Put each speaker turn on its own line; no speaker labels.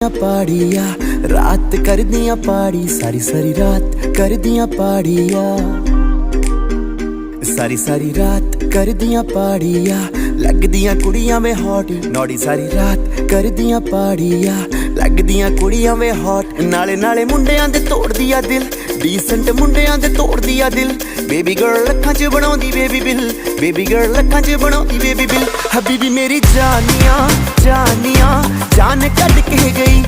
पाड़िया रात कर दिया पाड़ी सारी सारी रात कर दिया पाड़िया सारी सारी रात कर दिया पाड़िया लग दिया कुड़ियां में हॉट नौड़ी सारी रात कर दिया पाड़िया लग दिया कुड़ियां में हॉट नाले नाले मुंडियां दे तोड़ दिया दिल डीसेंट मुंडियां दे तोड़ दिया दिल बेबी गर्ल लखां च बनाउंदी बेबी बिल बेबी गर्ल लखां च बनाउंदी बेबी बिल हबीबी मेरी जानिया जानिया जान कट के गई